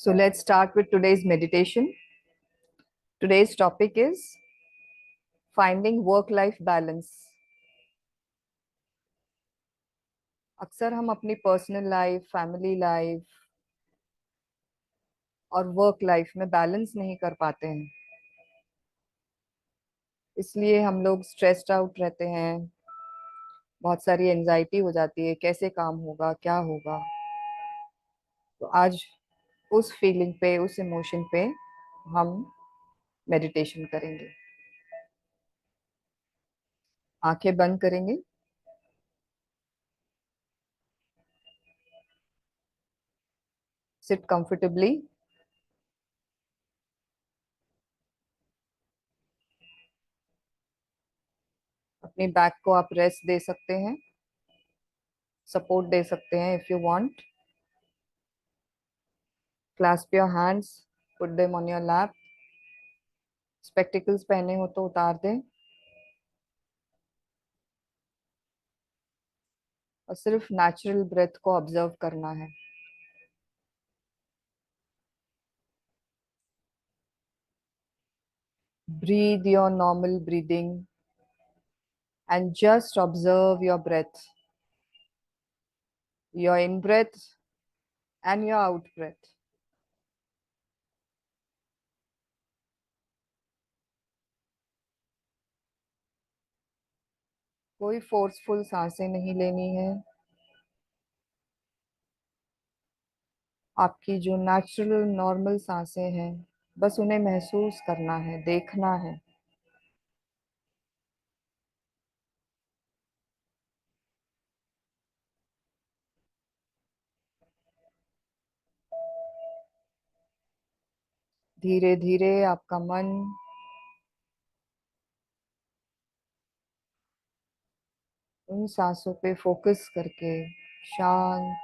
So let's start with today's meditation. Today's topic is finding work-life balance. अक्सर हम अपनी personal life, family life और work life में balance नहीं कर पाते हैं। इसलिए हम लोग स्ट्रेस्ड आउट रहते हैं, बहुत सारी एंजाइटी हो जाती है, कैसे काम होगा, क्या होगा। तो आज उस फीलिंग पे, उस इमोशन पे हम मेडिटेशन करेंगे। आंखें बंद करेंगे। Seat comfortably. अपनी बैक को आप रेस्ट दे सकते हैं, सपोर्ट दे सकते हैं if you want. Clasp your hands, put them on your lap. Spectacles पहने हो तो उतार दें और सिर्फ नेचुरल ब्रेथ को ऑब्जर्व करना है। Breathe your normal breathing and just observe your breath, your in breath and your out breath. कोई फोर्सफुल सांसें नहीं लेनी है। आपकी जो नेचुरल नॉर्मल सांसें हैं, बस उन्हें महसूस करना है, देखना है। धीरे धीरे आपका मन उन सांसों पे फोकस करके शांत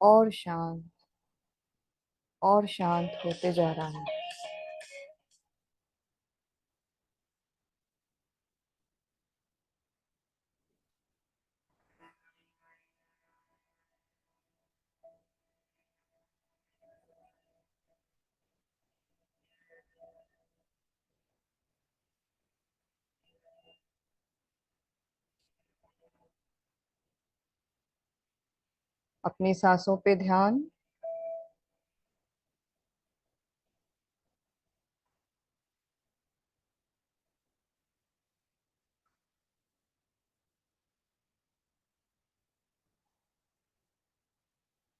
और शांत और शांत होते जा रहा है। अपनी सांसों पे ध्यान।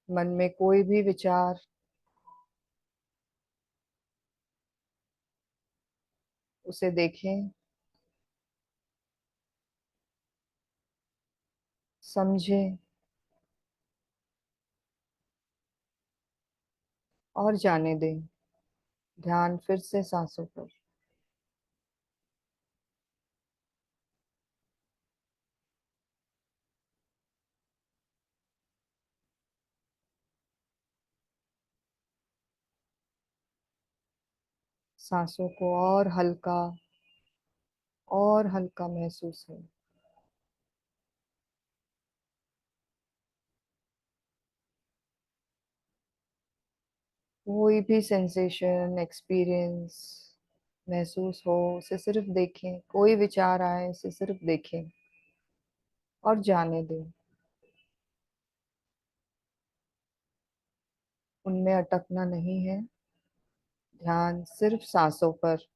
मन में कोई भी विचार उसे देखें, समझें और जाने दें। ध्यान फिर से सांसों पर। सांसों को और हल्का महसूस हो। कोई भी सेंसेशन, एक्सपीरियंस महसूस हो, उसे सिर्फ देखें। कोई विचार आए, उसे सिर्फ देखें और जाने दें। उनमें अटकना नहीं है। ध्यान सिर्फ सांसों पर।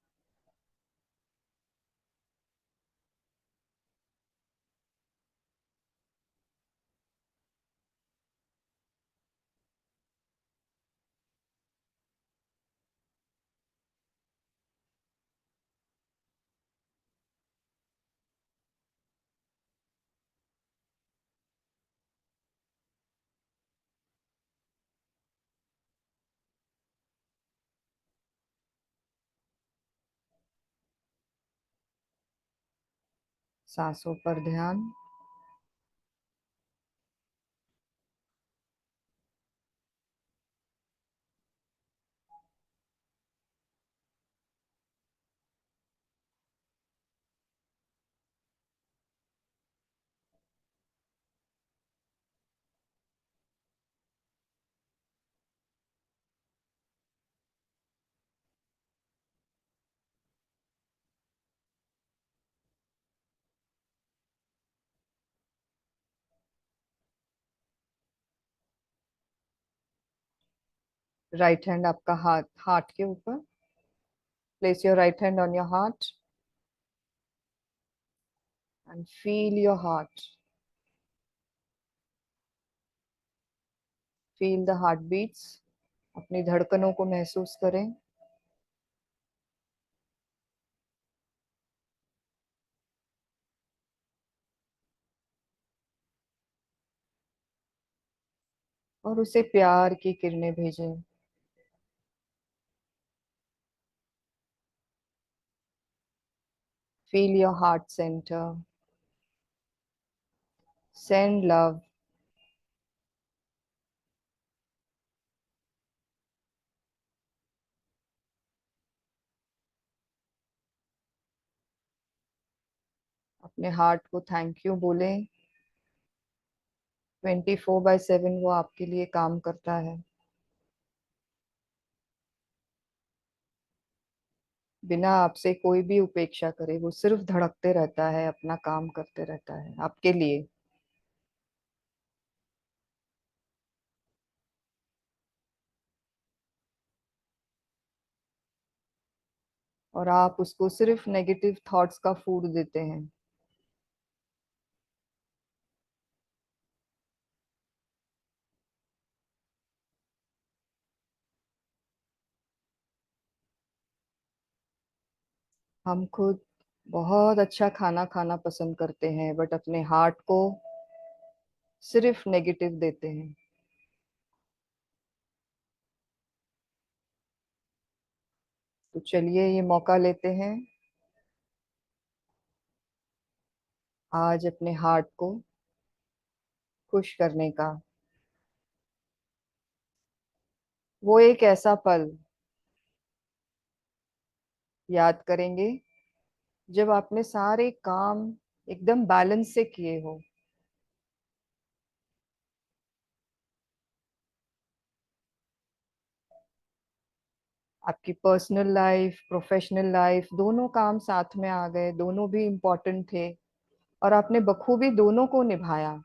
सांसों पर ध्यान। राइट हैंड आपका हाथ हार्ट के ऊपर। Place your right hand on your heart and feel your heart. Feel the heart beats. अपनी धड़कनों को महसूस करें। और उसे प्यार की किरणें भेजें। Feel your heart centre. Send love. अपने हार्ट को थैंक यू बोलें। 24/7 वो आपके लिए काम करता है। बिना आपसे कोई भी उपेक्षा करे वो सिर्फ धड़कते रहता है, अपना काम करते रहता है आपके लिए। और आप उसको सिर्फ नेगेटिव थॉट्स का फूड देते हैं। हम खुद बहुत अच्छा खाना खाना पसंद करते हैं, बट अपने हार्ट को सिर्फ नेगेटिव देते हैं। तो चलिए ये मौका लेते हैं आज अपने हार्ट को खुश करने का। वो एक ऐसा पल याद करेंगे जब आपने सारे काम एकदम बैलेंस से किए हो। आपकी पर्सनल लाइफ प्रोफेशनल लाइफ दोनों काम साथ में आ गए, दोनों भी इम्पोर्टेंट थे और आपने बखूबी दोनों को निभाया।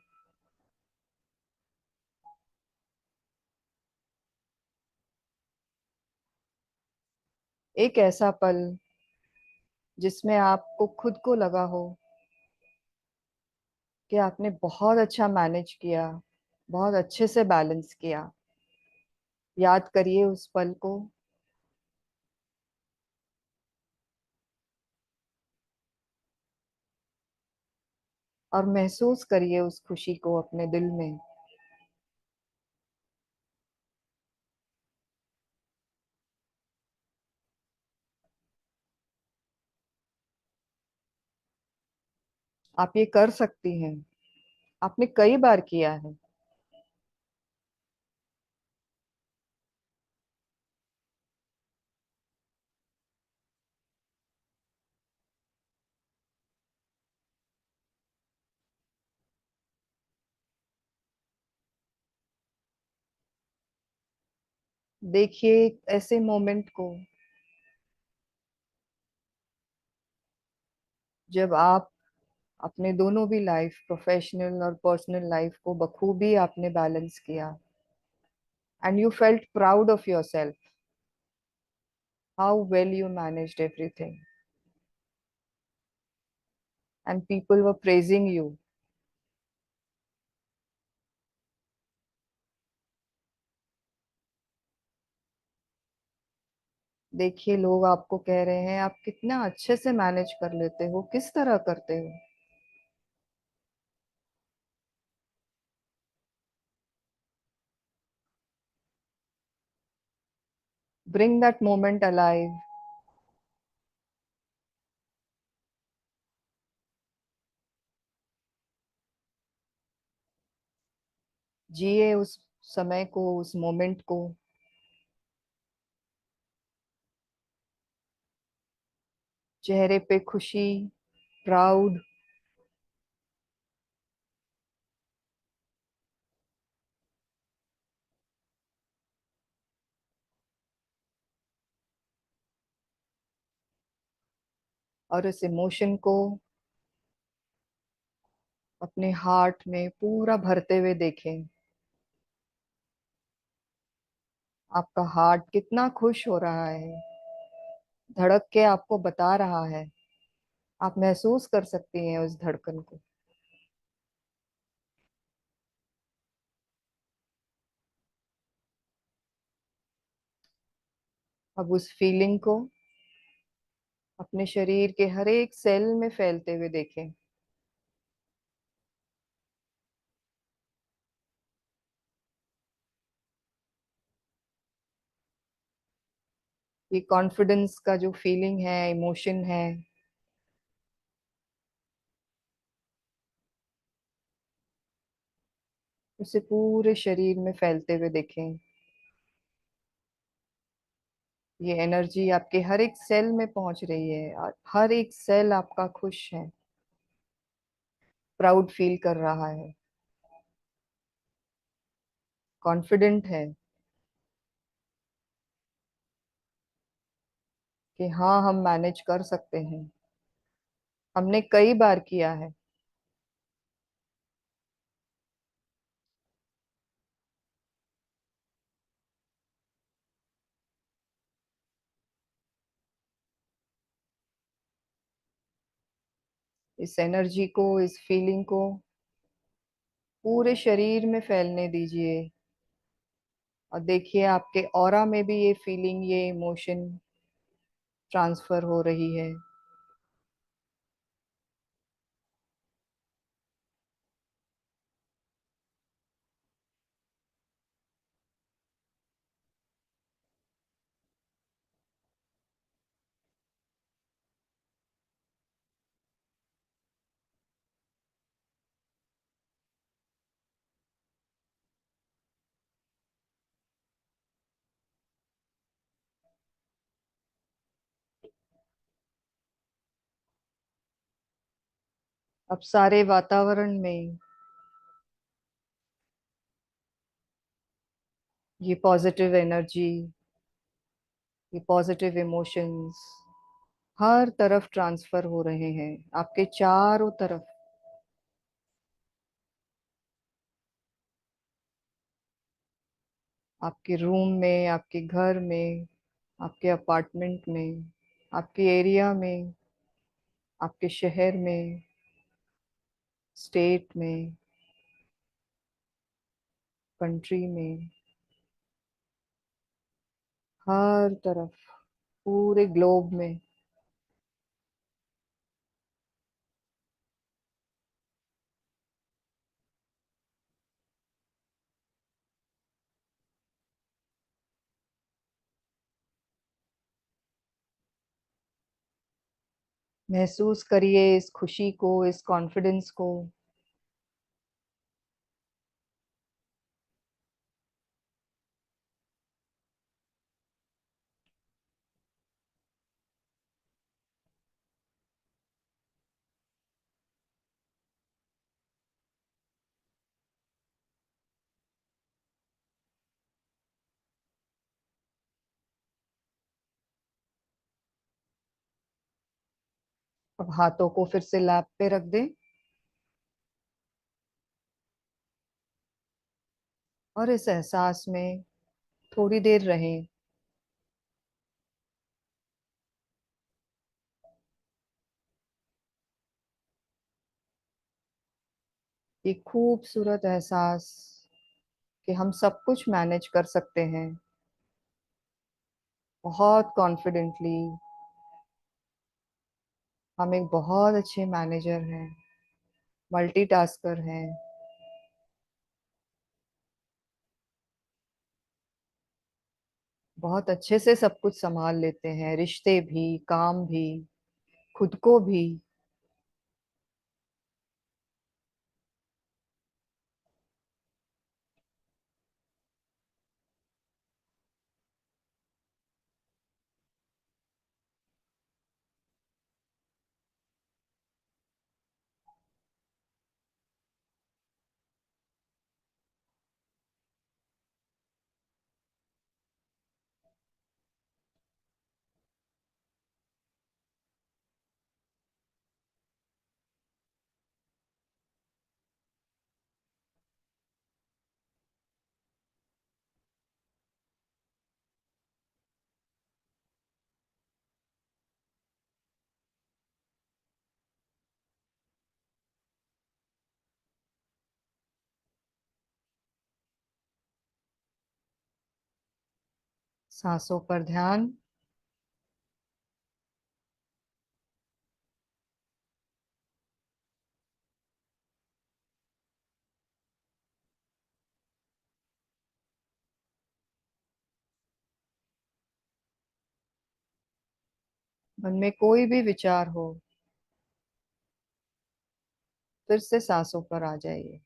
एक ऐसा पल जिसमें आपको खुद को लगा हो कि आपने बहुत अच्छा मैनेज किया, बहुत अच्छे से बैलेंस किया। याद करिए उस पल को और महसूस करिए उस खुशी को अपने दिल में। आप ये कर सकती हैं, आपने कई बार किया है। देखिए ऐसे मोमेंट को जब आप अपने दोनों भी लाइफ प्रोफेशनल और पर्सनल लाइफ को बखूबी आपने बैलेंस किया and you felt proud of your self, how well you managed everything and people were praising you. देखिए लोग आपको कह रहे हैं आप कितना अच्छे से मैनेज कर लेते हो, किस तरह करते हो। Bring that moment alive. जिए उस समय को, उस मोमेंट को। चेहरे पे खुशी, प्राउड। और इस इमोशन को अपने हार्ट में पूरा भरते हुए देखें। आपका हार्ट कितना खुश हो रहा है, धड़क के आपको बता रहा है। आप महसूस कर सकती हैं उस धड़कन को। अब उस फीलिंग को अपने शरीर के हर एक सेल में फैलते हुए देखें। ये कॉन्फिडेंस का जो फीलिंग है, इमोशन है, उसे पूरे शरीर में फैलते हुए देखें। ये एनर्जी आपके हर एक सेल में पहुंच रही है और हर एक सेल आपका खुश है, प्राउड फील कर रहा है, कॉन्फिडेंट है कि हाँ, हम मैनेज कर सकते हैं। हमने कई बार किया है। इस एनर्जी को, इस फीलिंग को पूरे शरीर में फैलने दीजिए और देखिए आपके ऑरा में भी ये फीलिंग, ये इमोशन ट्रांसफर हो रही है। अब सारे वातावरण में ये पॉजिटिव एनर्जी, ये पॉजिटिव इमोशंस हर तरफ ट्रांसफर हो रहे हैं, आपके चारों तरफ। आपके रूम में, आपके घर में, आपके अपार्टमेंट में, आपके एरिया में, आपके शहर में, स्टेट में, कंट्री में, हर तरफ, पूरे ग्लोब में। महसूस करिए इस खुशी को, इस कॉन्फिडेंस को। अब हाथों को फिर से लैप पे रख दें और इस एहसास में थोड़ी देर रहें। ये खूबसूरत एहसास कि हम सब कुछ मैनेज कर सकते हैं, बहुत कॉन्फिडेंटली। हम एक बहुत अच्छे मैनेजर हैं, मल्टीटास्कर हैं, बहुत अच्छे से सब कुछ संभाल लेते हैं, रिश्ते भी, काम भी, खुद को भी। सांसों पर ध्यान। मन में कोई भी विचार हो, फिर से सांसों पर आ जाइए।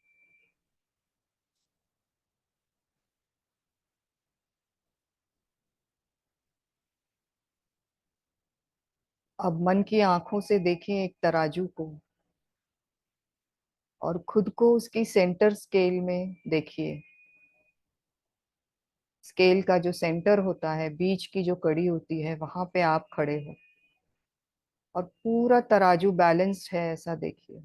अब मन की आंखों से देखें एक तराजू को, और खुद को उसकी सेंटर स्केल में देखिए। स्केल का जो सेंटर होता है, बीच की जो कड़ी होती है, वहां पे आप खड़े हो और पूरा तराजू बैलेंस्ड है, ऐसा देखिए।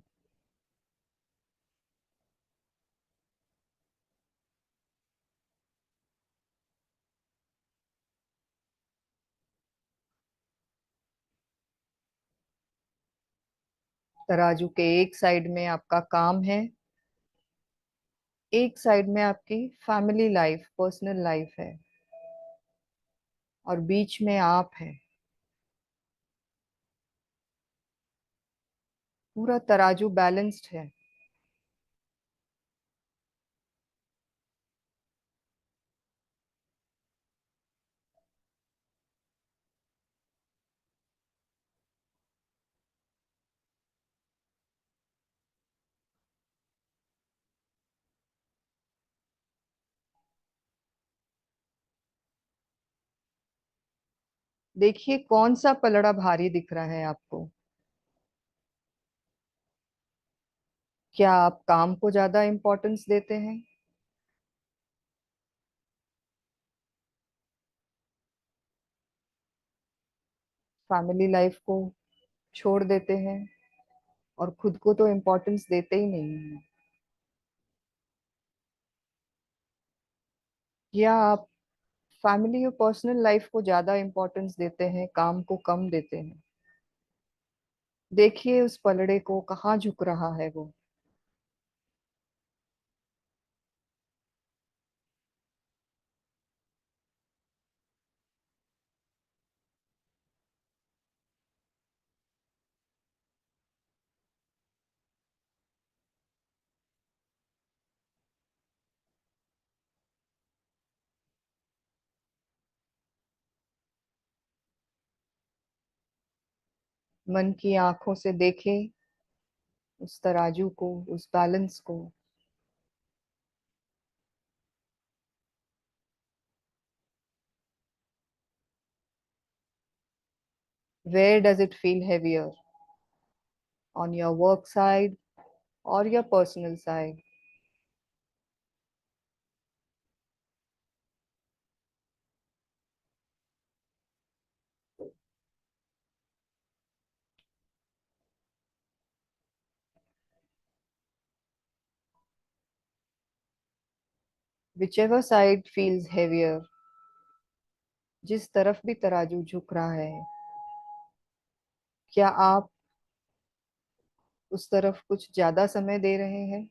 तराजू के एक साइड में आपका काम है, एक साइड में आपकी फैमिली लाइफ, पर्सनल लाइफ है, और बीच में आप हैं। पूरा तराजू बैलेंस्ड है। देखिए कौन सा पलड़ा भारी दिख रहा है आपको। क्या आप काम को ज्यादा इंपॉर्टेंस देते हैं, फैमिली लाइफ को छोड़ देते हैं, और खुद को तो इम्पोर्टेंस देते ही नहीं है? या आप फैमिली और पर्सनल लाइफ को ज्यादा इम्पोर्टेंस देते हैं, काम को कम देते हैं? देखिए उस पलड़े को, कहाँ झुक रहा है वो। मन की आंखों से देखें उस तराजू को, उस बैलेंस को। Where does it feel heavier, on your work side और your personal side? whichever side feels heavier, जिस तरफ भी तराजू झुक रहा है, क्या आप उस तरफ कुछ ज्यादा समय दे रहे हैं?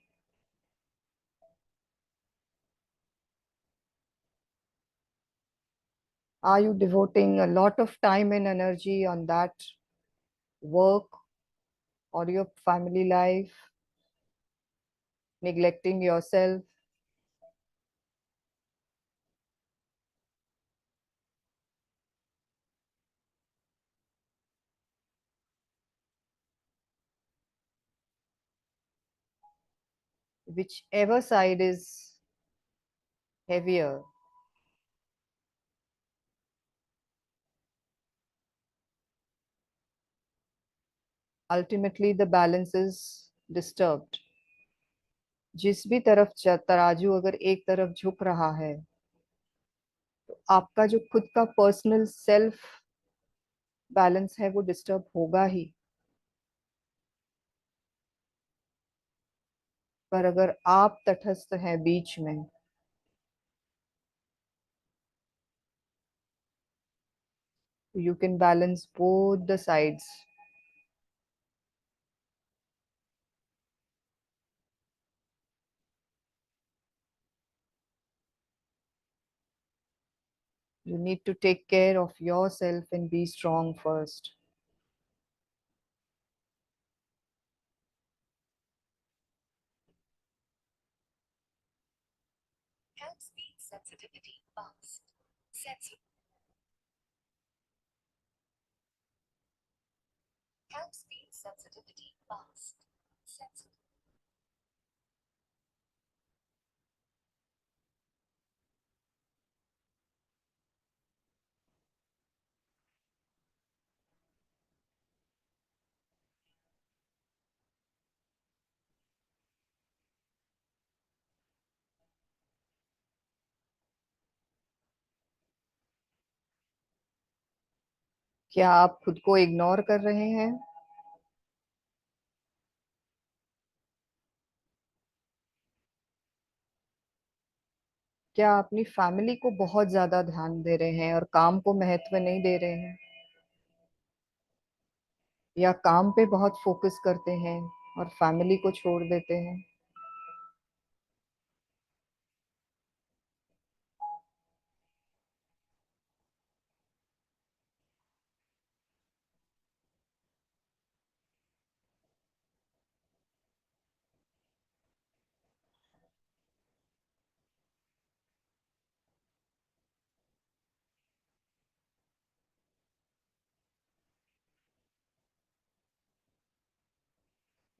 Are you devoting a lot of time and energy on that work or your family life, neglecting yourself? Whichever side is heavier, ultimately the balance is disturbed. जिस भी तरफ तराजू अगर एक तरफ झुक रहा है, तो आपका जो खुद का पर्सनल सेल्फ बैलेंस है वो डिस्टर्ब होगा ही। पर अगर आप तटस्थ हैं बीच में, you can balance both the sides. You need to take care of yourself and be strong first. क्या आप खुद को इग्नोर कर रहे हैं? क्या अपनी फैमिली को बहुत ज्यादा ध्यान दे रहे हैं और काम को महत्व नहीं दे रहे हैं? या काम पे बहुत फोकस करते हैं और फैमिली को छोड़ देते हैं?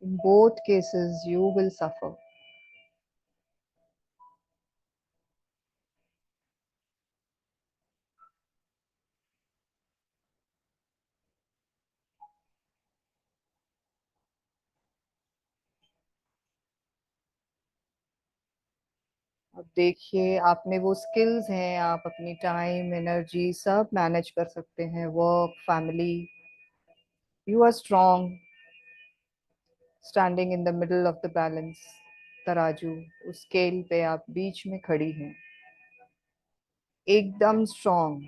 In both cases, you will suffer. अब देखिए, आप में वो स्किल्स हैं, आप अपनी टाइम एनर्जी सब मैनेज कर सकते हैं, work family. You are strong, standing in the middle of the balance तराजू। उस स्केल पे आप बीच में खड़ी हैं, एकदम स्ट्रॉन्ग।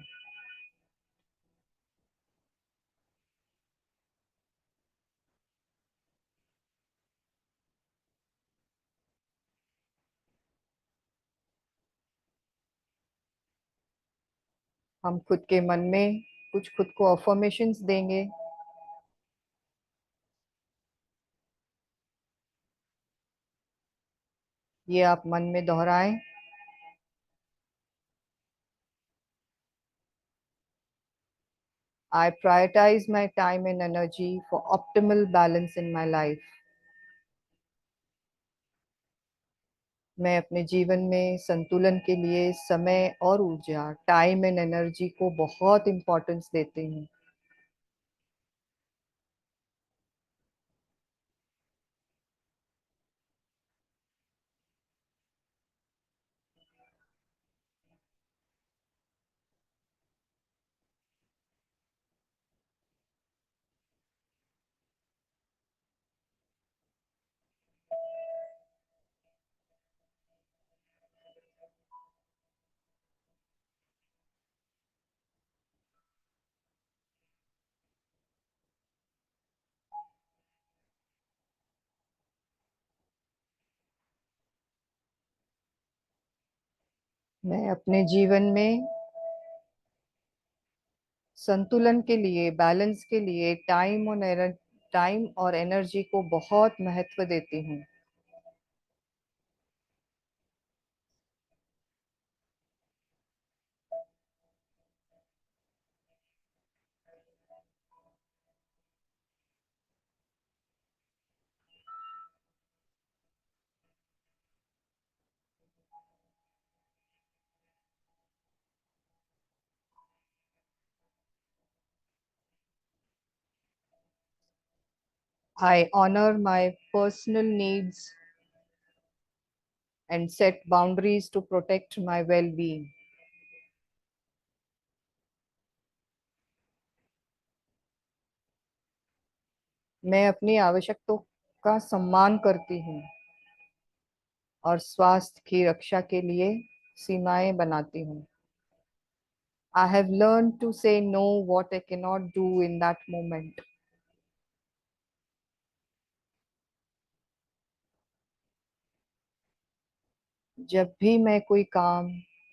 हम खुद के मन में कुछ खुद को अफर्मेशंस देंगे। ये आप मन में दोहराएं। I prioritize my time and energy for optimal balance in my life. मैं अपने जीवन में संतुलन के लिए समय और ऊर्जा, टाइम एंड एनर्जी को बहुत इंपॉर्टेंस देती हूँ। मैं अपने जीवन में संतुलन के लिए, बैलेंस के लिए टाइम और एनर्जी को बहुत महत्व देती हूँ। I honor my personal needs and set boundaries to protect my well-being. मैं अपनी आवश्यकताओं का सम्मान करती हूँ और स्वास्थ्य की रक्षा के लिए सीमाएं बनाती हूँ। I have learned to say no what I cannot do in that moment. जब भी मैं कोई काम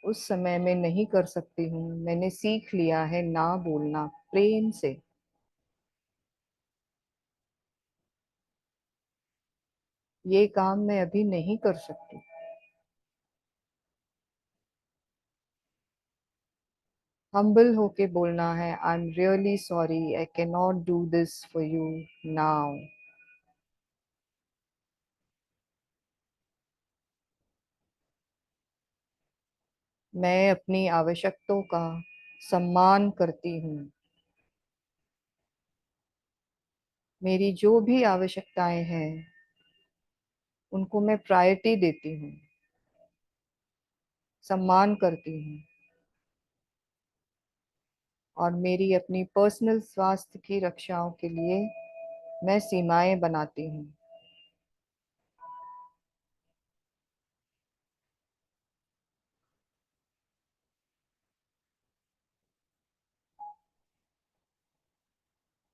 उस समय में नहीं कर सकती हूँ। मैंने सीख लिया है ना बोलना प्रेम से। ये काम मैं अभी नहीं कर सकती। हम्बल होके बोलना है, I am really sorry, I can not do this for you now. मैं अपनी आवश्यकताओं का सम्मान करती हूँ। मेरी जो भी आवश्यकताएं हैं उनको मैं प्रायोरिटी देती हूँ, सम्मान करती हूँ। और मेरी अपनी पर्सनल स्वास्थ्य की रक्षाओं के लिए मैं सीमाएं बनाती हूँ।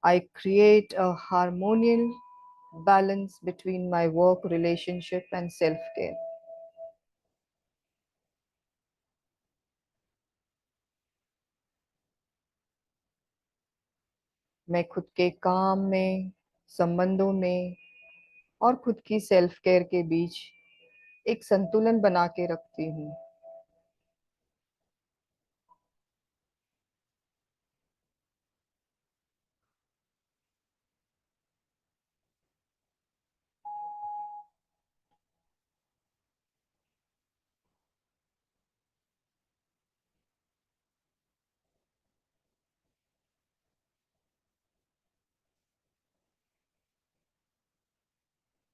I create a harmonious balance between my work relationship and self care. मैं खुद के काम में, संबंधों में और खुद की सेल्फ केयर के बीच एक संतुलन बना के रखती हूँ।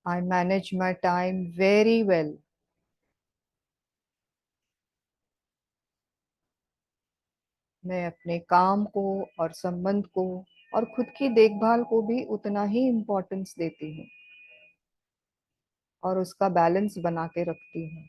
I manage my time very well. मैं अपने काम को और संबंध को और खुद की देखभाल को भी उतना ही इम्पोर्टेंस देती हूँ और उसका बैलेंस बना के रखती हूँ।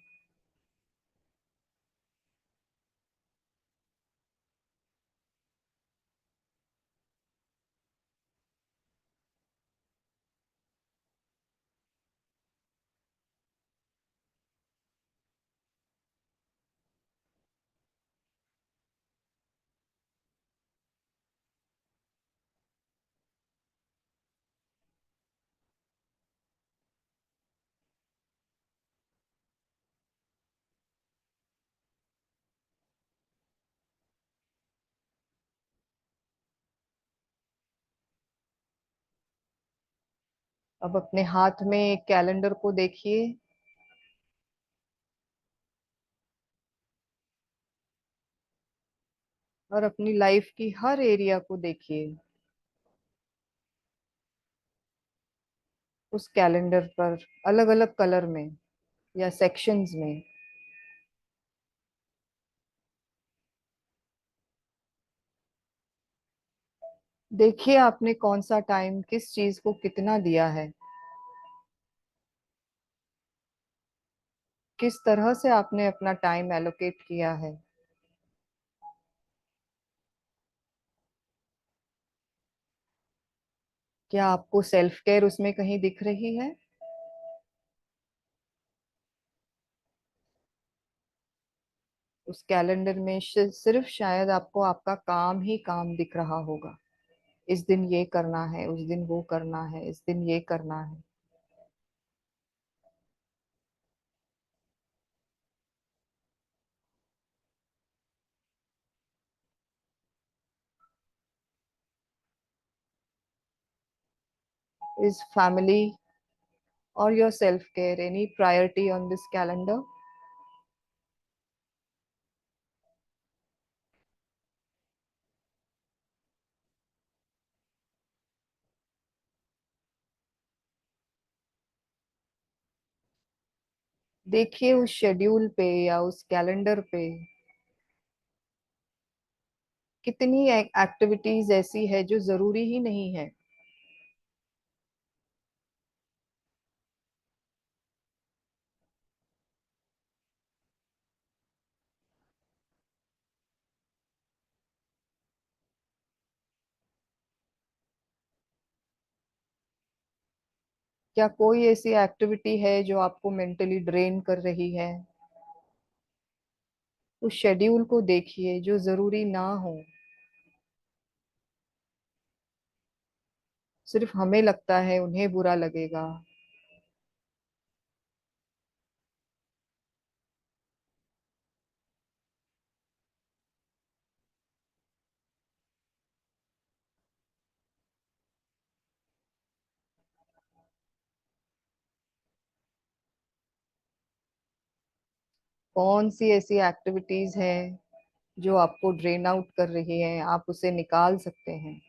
अब अपने हाथ में एक कैलेंडर को देखिए और अपनी लाइफ की हर एरिया को देखिए। उस कैलेंडर पर अलग अलग कलर में या सेक्शंस में देखिए आपने कौन सा टाइम किस चीज को कितना दिया है, किस तरह से आपने अपना टाइम एलोकेट किया है। क्या आपको सेल्फ केयर उसमें कहीं दिख रही है? उस कैलेंडर में सिर्फ शायद आपको आपका काम ही काम दिख रहा होगा। इस दिन ये करना है, उस दिन वो करना है, इस दिन ये करना है। इज फैमिली और your self care any priority on this calendar? देखिए उस शेड्यूल पे या उस कैलेंडर पे कितनी एक्टिविटीज ऐसी है जो जरूरी ही नहीं है। क्या कोई ऐसी एक्टिविटी है जो आपको मेंटली ड्रेन कर रही है? उस शेड्यूल को देखिए जो जरूरी ना हो। सिर्फ हमें लगता है उन्हें बुरा लगेगा। कौन सी ऐसी एक्टिविटीज हैं जो आपको ड्रेन आउट कर रही हैं, आप उसे निकाल सकते हैं।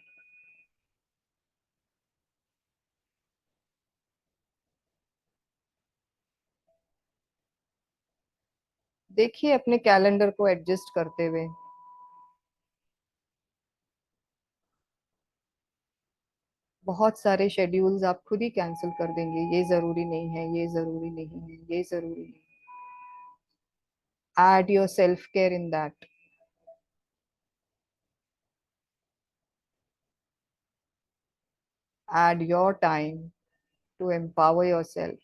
देखिए अपने कैलेंडर को एडजस्ट करते हुए। बहुत सारे शेड्यूल्स आप खुद ही कैंसिल कर देंगे, ये जरूरी नहीं है, ये जरूरी नहीं है, ये जरूरी नहीं। Add your self care in that. Add your time to empower yourself.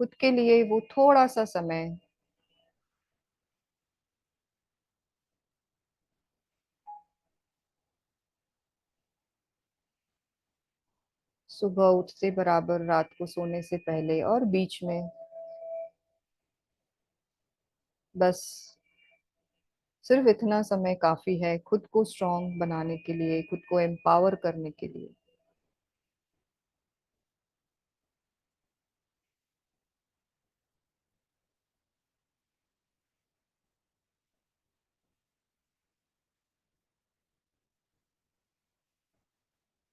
खुद के लिए वो थोड़ा सा समय। सुबह उठते बराबर, रात को सोने से पहले और बीच में। बस सिर्फ इतना समय काफी है खुद को स्ट्रांग बनाने के लिए, खुद को एम्पावर करने के लिए।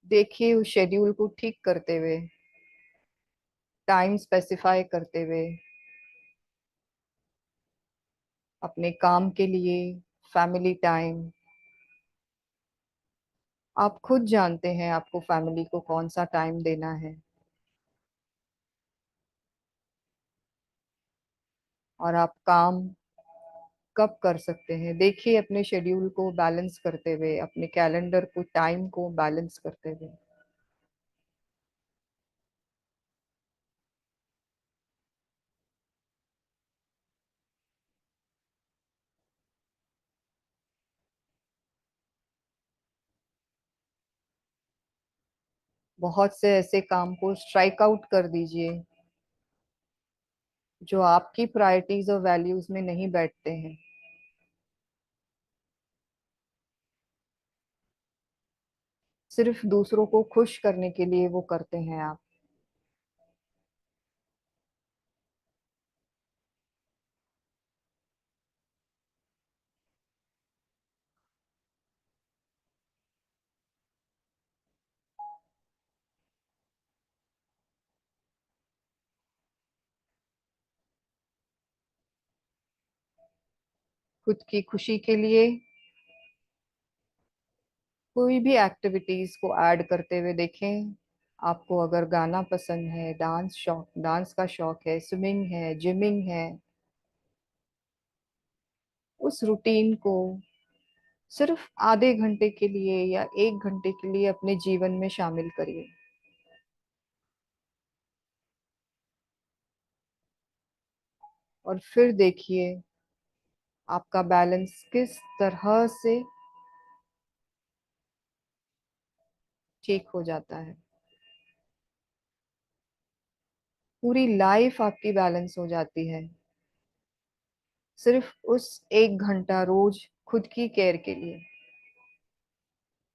देखिए उस शेड्यूल को ठीक करते हुए, टाइम स्पेसिफाई करते हुए, अपने काम के लिए, फैमिली टाइम। आप खुद जानते हैं आपको फैमिली को कौन सा टाइम देना है और आप काम कब कर सकते हैं। देखिए अपने शेड्यूल को बैलेंस करते हुए, अपने कैलेंडर को, टाइम को बैलेंस करते हुए। बहुत से ऐसे काम को स्ट्राइक आउट कर दीजिए जो आपकी प्रायोरिटीज और वैल्यूज में नहीं बैठते हैं। सिर्फ दूसरों को खुश करने के लिए वो करते हैं आप। खुद की खुशी के लिए कोई भी एक्टिविटीज को ऐड करते हुए देखें। आपको अगर गाना पसंद है, डांस का शौक है, स्विमिंग है, जिमिंग है, उस रूटीन को सिर्फ आधे घंटे के लिए या 1 घंटे के लिए अपने जीवन में शामिल करिए। और फिर देखिए आपका बैलेंस किस तरह से ठीक हो जाता है। पूरी लाइफ आपकी बैलेंस हो जाती है, सिर्फ उस 1 घंटा रोज खुद की केयर के लिए,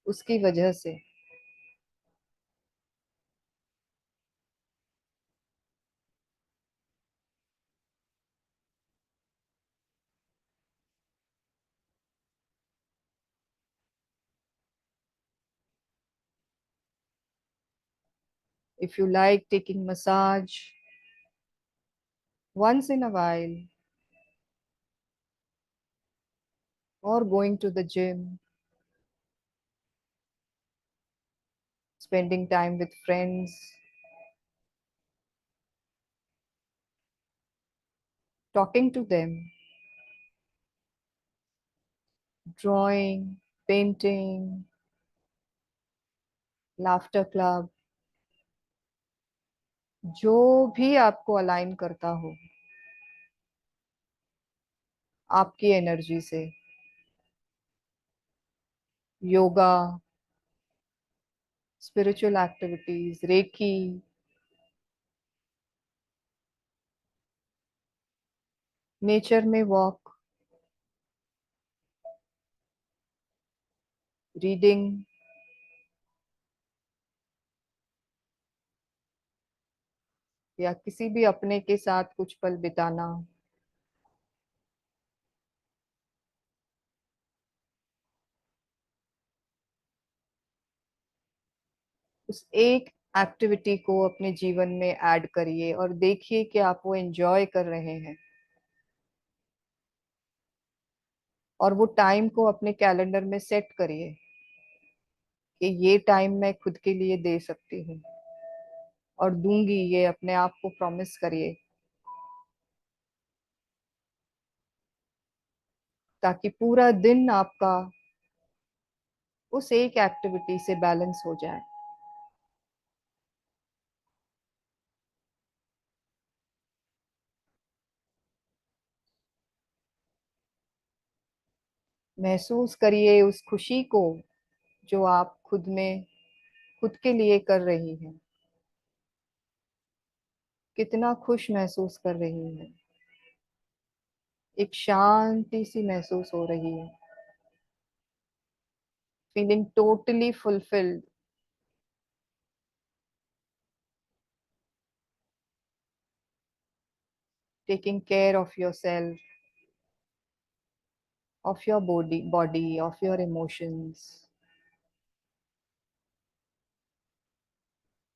उसकी वजह से। If you like taking massage once in a while or going to the gym, spending time with friends, talking to them, drawing, painting, laughter club, जो भी आपको अलाइन करता हो आपकी एनर्जी से, yoga, spiritual activities, reiki, nature में walk, reading, या किसी भी अपने के साथ कुछ पल बिताना, उस एक एक्टिविटी को अपने जीवन में ऐड करिए और देखिए कि आप वो एंजॉय कर रहे हैं। और वो टाइम को अपने कैलेंडर में सेट करिए कि ये टाइम मैं खुद के लिए दे सकती हूँ और दूंगी, ये अपने आप को प्रॉमिस करिए, ताकि पूरा दिन आपका उस एक एक्टिविटी से बैलेंस हो जाए। महसूस करिए उस खुशी को जो आप खुद में खुद के लिए कर रही हैं। कितना खुश महसूस कर रही हैं, एक शांति सी महसूस हो रही है, feeling totally fulfilled, taking care of your self, of your body, of your emotions,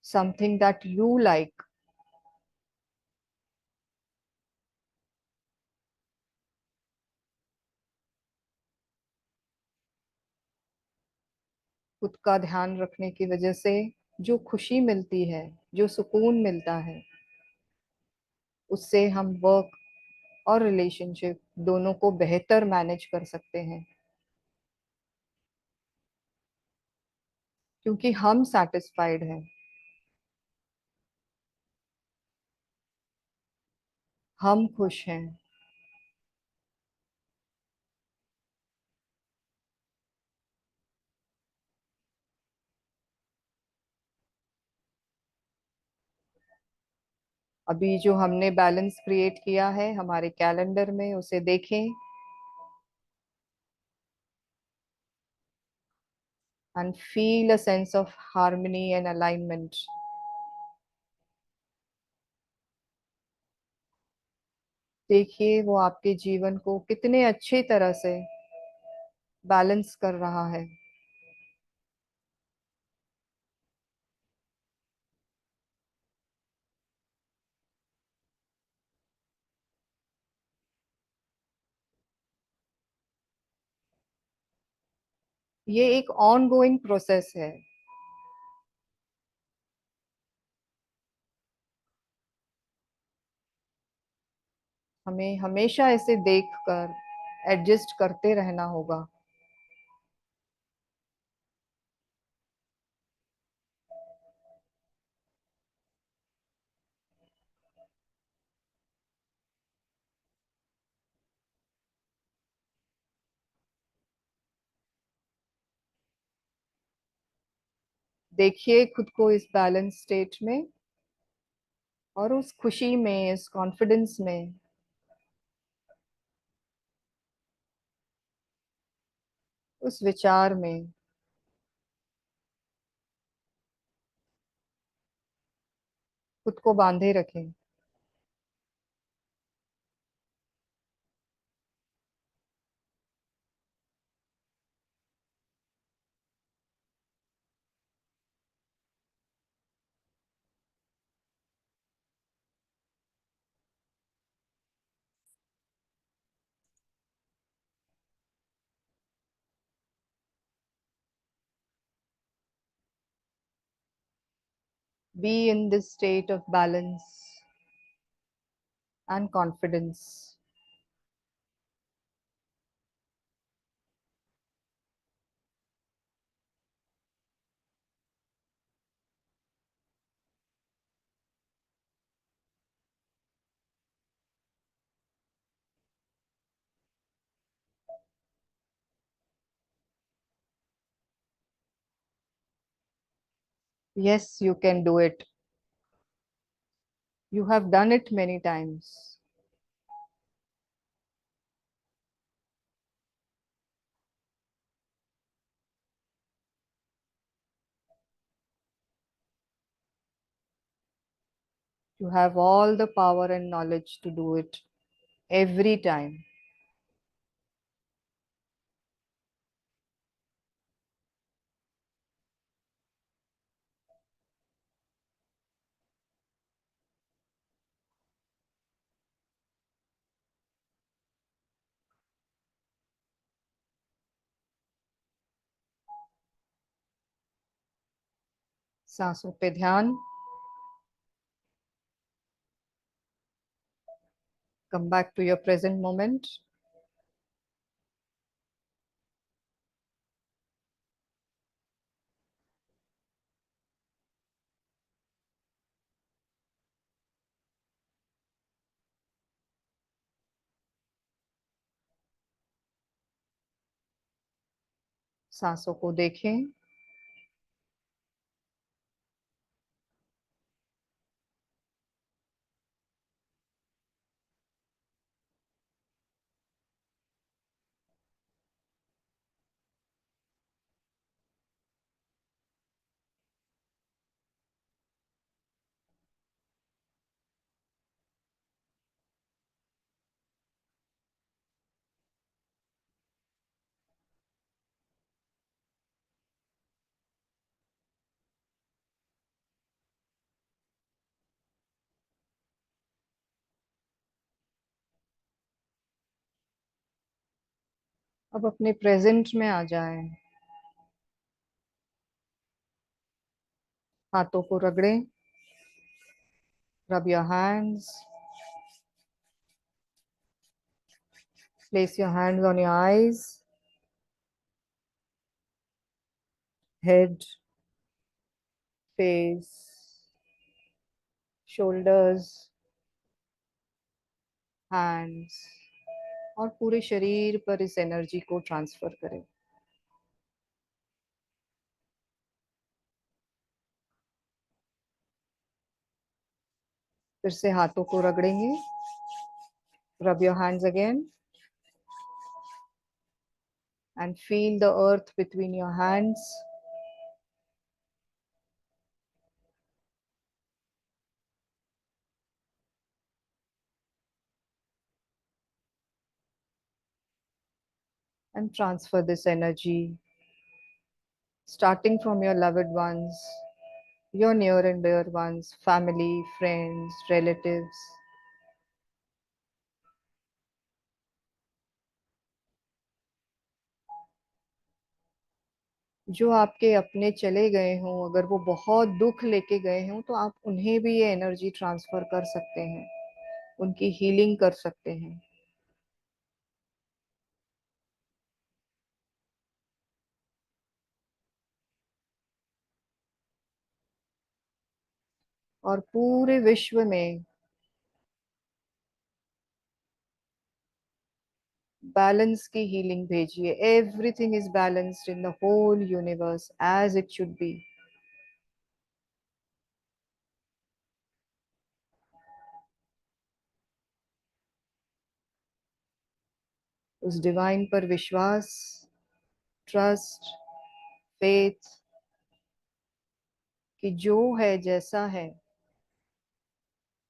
something that you like. खुद का ध्यान रखने की वजह से जो खुशी मिलती है, जो सुकून मिलता है, उससे हम वर्क और रिलेशनशिप दोनों को बेहतर मैनेज कर सकते हैं, क्योंकि हम सेटिस्फाइड हैं, हम खुश हैं। अभी जो हमने बैलेंस क्रिएट किया है हमारे कैलेंडर में, उसे देखें and feel a sense of harmony and alignment. देखिए वो आपके जीवन को कितने अच्छी तरह से बैलेंस कर रहा है। ये एक ऑन गोइंग प्रोसेस है। हमें हमेशा इसे देखकर एडजस्ट करते रहना होगा। देखिए खुद को इस बैलेंस स्टेट में, और उस खुशी में, इस कॉन्फिडेंस में, उस विचार में। खुद को बांधे रखें। Be in this state of balance and confidence. Yes, you can do it. You have done it many times. You have all the power and knowledge to do it every time. सांसों पे ध्यान. Come back to your present moment. सांसों को देखें. अब अपने present में आ जाएं. हाथों को रगड़ें. Rub your hands. Place your hands on your eyes, head, face, shoulders, hands, और पूरे शरीर पर इस एनर्जी को ट्रांसफर करें. फिर से हाथों को रगड़ेंगे. Rub your hands again and feel the earth between your hands. And transfer this energy, starting from your loved ones, your near and dear ones, family, friends, relatives, जो आपके अपने चले गए हों. अगर वो बहुत दुख लेके गए हों तो आप उन्हें भी ये एनर्जी ट्रांसफर कर सकते हैं, उनकी हीलिंग कर सकते हैं. और पूरे विश्व में बैलेंस की हीलिंग भेजिए. Everything is balanced in the whole universe as it should be. उस डिवाइन पर विश्वास, ट्रस्ट, फेथ कि जो है जैसा है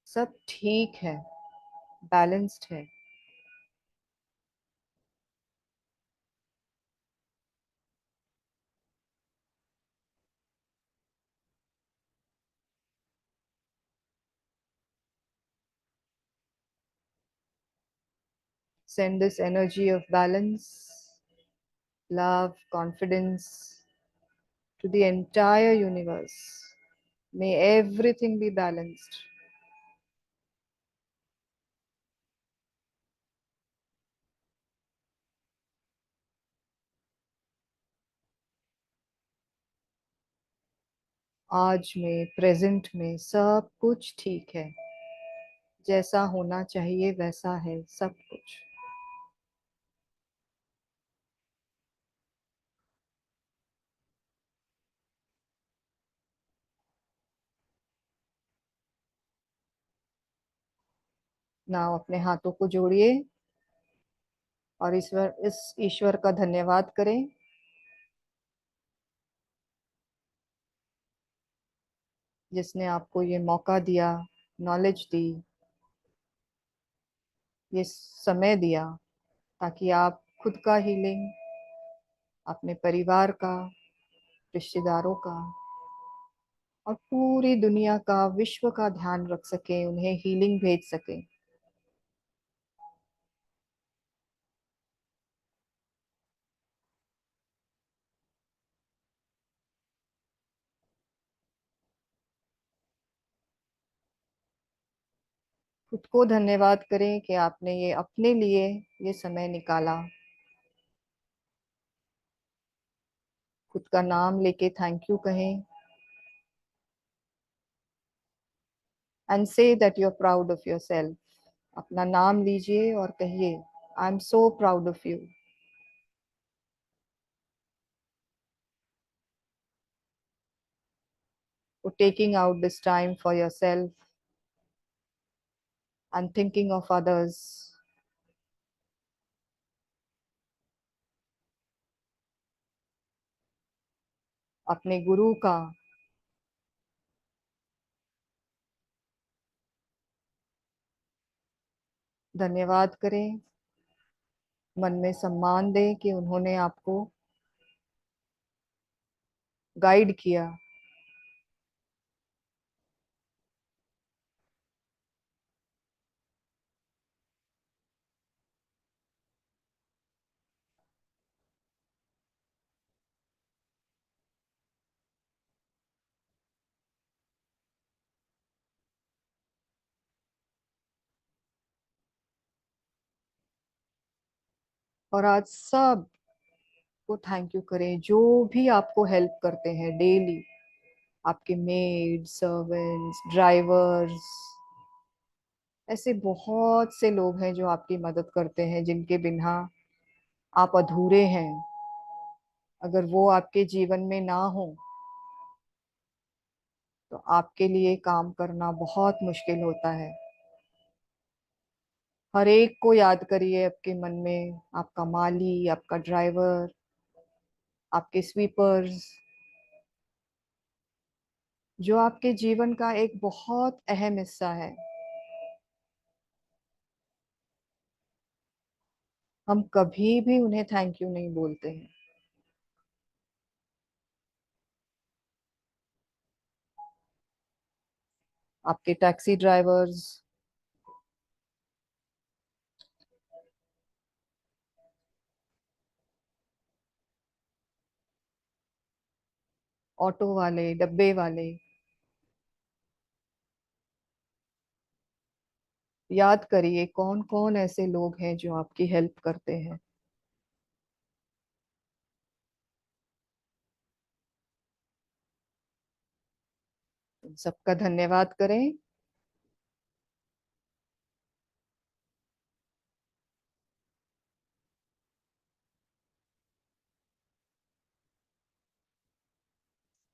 सब ठीक है, बैलेंस्ड है. Send this energy of balance, love, confidence to the entire universe. May everything be balanced. आज में, प्रेजेंट में सब कुछ ठीक है. जैसा होना चाहिए वैसा है सब कुछ. ना अपने हाथों को जोड़िए और इस ईश्वर का धन्यवाद करें जिसने आपको ये मौका दिया, नॉलेज दी, ये समय दिया, ताकि आप खुद का हीलिंग, अपने परिवार का, रिश्तेदारों का और पूरी दुनिया का, विश्व का ध्यान रख सके, उन्हें हीलिंग भेज सके। खुद को धन्यवाद करें कि आपने ये अपने लिए ये समय निकाला। खुद का नाम लेके थैंक यू कहें and say that you are proud of yourself. अपना नाम लीजिए और कहिए I am so proud of you for taking out this time for yourself and thinking of others. अपने गुरु का धन्यवाद करें, मन में सम्मान दें कि उन्होंने आपको गाइड किया। और आज सब को थैंक यू करें जो भी आपको हेल्प करते हैं डेली, आपके मेड, सर्वेंट्स, ड्राइवर्स। ऐसे बहुत से लोग हैं जो आपकी मदद करते हैं, जिनके बिना आप अधूरे हैं। अगर वो आपके जीवन में ना हो तो आपके लिए काम करना बहुत मुश्किल होता है। हर एक को याद करिए आपके मन में, आपका माली, आपका ड्राइवर, आपके स्वीपर्स, जो आपके जीवन का एक बहुत अहम हिस्सा है। हम कभी भी उन्हें थैंक यू नहीं बोलते हैं। आपके टैक्सी ड्राइवर्स, ऑटो वाले, डब्बे वाले, याद करिए कौन कौन ऐसे लोग हैं जो आपकी हेल्प करते हैं। उन सबका धन्यवाद करें।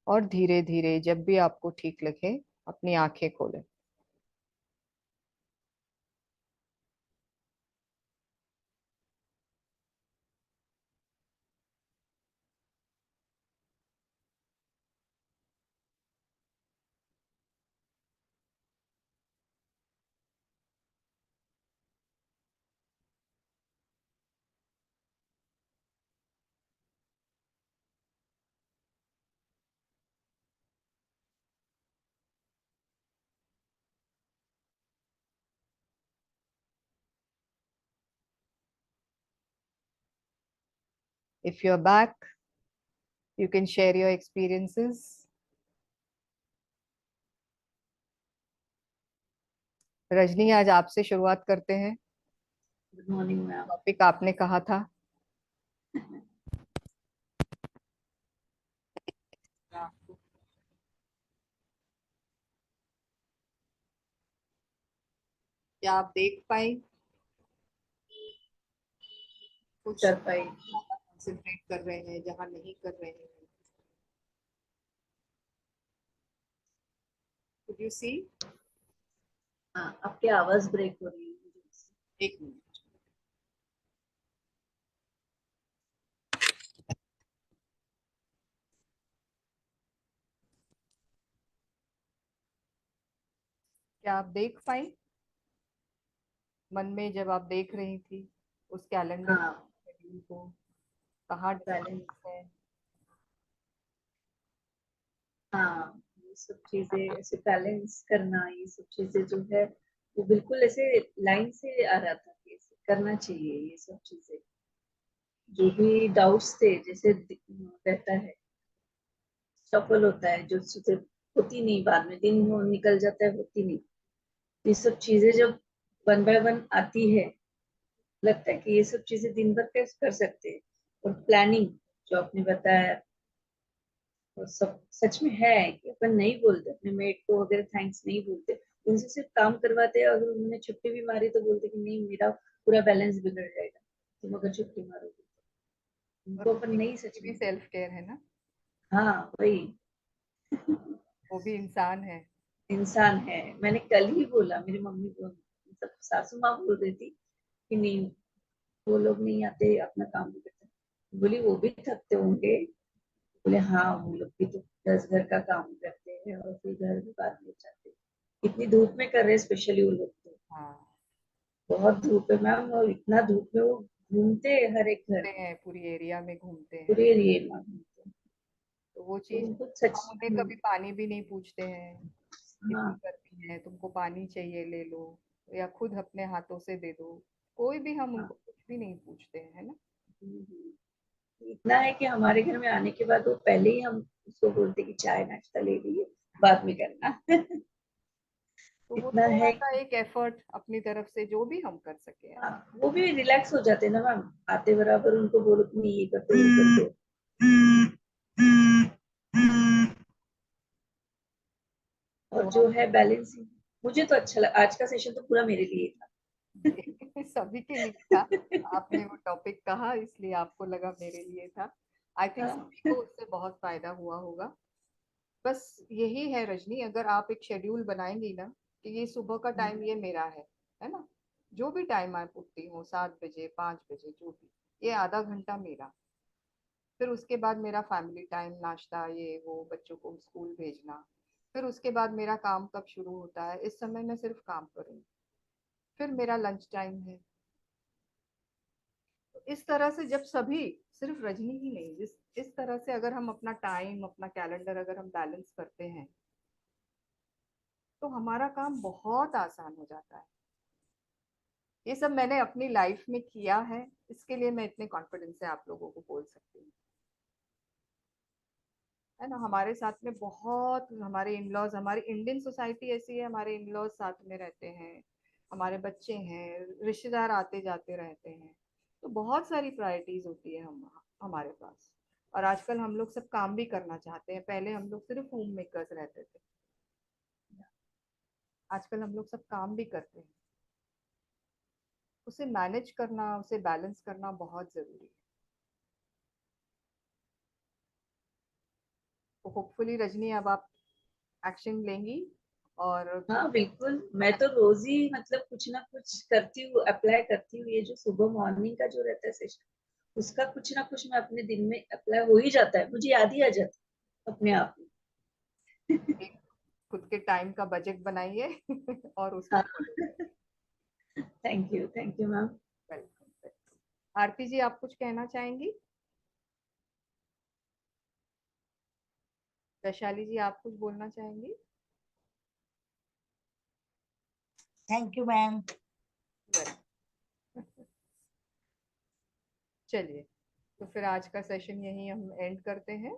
और धीरे धीरे जब भी आपको ठीक लगे अपनी आंखें खोलें। If you are back, you can share your experiences. Rajni, आज आपसे शुरुआत करते हैं। Good morning ma'am. टॉपिक आपने कहा था। क्या आप देख पाई कुछ कर पाई। कंसंट्रेट कर रहे हैं जहां नहीं कर रहे हैं? Could you see? हाँ, आपकी आवाज ब्रेक हो रही है। एक मिनट। क्या आप देख पाई मन में जब आप देख रही थी उस कैलेंडर हाँ, शेड्यूल को, कहाँ बैलेंस। डिस्टर्बेंस है? हाँ, ये सब चीजें ऐसे बैलेंस करना, ये सब चीजें जो है वो बिल्कुल ऐसे लाइन से आ रहा था कि ऐसे करना चाहिए ये सब चीजें। जो भी डाउट्स थे जैसे रहता है, सफल होता है जो चीजें होती नहीं, बाद में दिन वो निकल जाता है, होती नहीं। ये सब चीजें जब वन बाय वन आती है, लगता है कि ये सब चीजें दिन भर कैसे कर सकते हैं। और प्लानिंग जो आपने बताया, और सब सच में है कि अपन नहीं बोलते अपने मेट को, अगर थैंक्स नहीं बोलते, उनसे सिर्फ काम करवाते हैं, अगर उन्होंने छुट्टी भी मारी तो बोलते कि नहीं मेरा पूरा बैलेंस बिगड़ जाएगा तुम अगर छुट्टी मारोगे तो। और उनको अपन उनकी नहीं सच भी में बोलते। सेल्फ केयर है ना, हाँ वही। वो भी इंसान है। इंसान है। मैंने कल ही बोला, मेरी मम्मी को, मतलब सासू माँ बोल रही थी कि नहीं वो लोग नहीं आते अपना काम भी करते, बोली वो भी थकते होंगे। बोले हाँ वो लोग भी तो 10 घर का काम करते हैं और फिर घर भी बाद में जाते हैं। इतनी धूप में कर रहे हैं, स्पेशली वो लोग तो हाँ, बहुत धूप है मैम, और इतना धूप में वो घूमते हैं हर एक घर घूमते में, हैं पूरी एरिया में घूमते हैं। पूरे एरिए में घूमते हैं। तो वो तो चीज, उनको सच हम उन्हें कभी पानी भी नहीं पूछते हैं, इतनी हाँ। गर्मी है तुमको पानी चाहिए ले लो, या खुद अपने हाथों से दे दो। कोई भी हम हाँ। उनको कुछ भी नहीं पूछते हैं, है ना। इतना है कि हमारे घर में आने के बाद वो पहले ही हम उसको बोलते कि चाय नाश्ता ले लीजिए, बाद में करना। तो वो इतना थोड़ा है। सा एक एफर्ट अपनी तरफ से जो भी हम कर सके हाँ, ऐसा। वो भी रिलैक्स हो जाते हैं ना मैम, आते बराबर उनको बोलो कि नहीं ये कर दो वो कर दो। और तो जो है बैलेंसिंग, मुझे तो अच्छा लगा, आज का सेशन तो पूरा मेरे लिए था। सभी के लिए था। आपने वो टॉपिक कहा इसलिए आपको लगा मेरे लिए था। आई थिंक हाँ। सभी को उससे बहुत फायदा हुआ होगा। बस यही है रजनी, अगर आप एक शेड्यूल बनाएंगी ना कि ये सुबह का टाइम ये मेरा है ना, जो भी टाइम आप उठती हो 7 बजे 5 बजे जो भी, ये आधा घंटा मेरा। फिर उसके बाद मेरा फैमिली टाइम, नाश्ता ये वो, बच्चों को स्कूल भेजना। फिर उसके बाद मेरा काम कब शुरू होता है, इस समय मैं सिर्फ काम करूंगी। फिर मेरा लंच टाइम है। तो इस तरह से जब सभी, सिर्फ रजनी ही नहीं, जिस इस तरह से अगर हम अपना टाइम अपना कैलेंडर अगर हम बैलेंस करते हैं तो हमारा काम बहुत आसान हो जाता है। ये सब मैंने अपनी लाइफ में किया है, इसके लिए मैं इतने कॉन्फिडेंस से आप लोगों को बोल सकती हूँ, है ना। हमारे साथ में बहुत, हमारे इन लॉज, हमारी इंडियन सोसाइटी ऐसी है, हमारे इन लॉज साथ में रहते हैं, हमारे बच्चे हैं, रिश्तेदार आते जाते रहते हैं। तो बहुत सारी प्रायोरिटीज होती है हम हमारे पास। और आजकल हम लोग सब काम भी करना चाहते हैं, पहले हम लोग सिर्फ होम मेकर्स रहते थे, आजकल हम लोग सब काम भी करते हैं। उसे मैनेज करना, उसे बैलेंस करना बहुत जरूरी है। तो होपफुली रजनी अब आप एक्शन लेंगी और हाँ बिल्कुल, मैं तो रोज ही मतलब कुछ ना कुछ करती हूँ, अप्लाई करती हूँ। ये जो सुबह मॉर्निंग का जो रहता है सेशन, उसका कुछ ना कुछ मैं अपने दिन में अप्लाई हो ही जाता है, मुझे याद ही आ जाता है अपने आप में। एक खुद के टाइम का बजट बनाइए और उसको हाँ। फॉलो करिए। Thank you ma'am. वेलकम। आरती जी, आप कुछ कहना चाहेंगी? वैशाली जी, आप कुछ बोलना चाहेंगी? Thank you ma'am. वेलकम। चलिए, तो फिर आज का सेशन यहीं हम एंड करते हैं।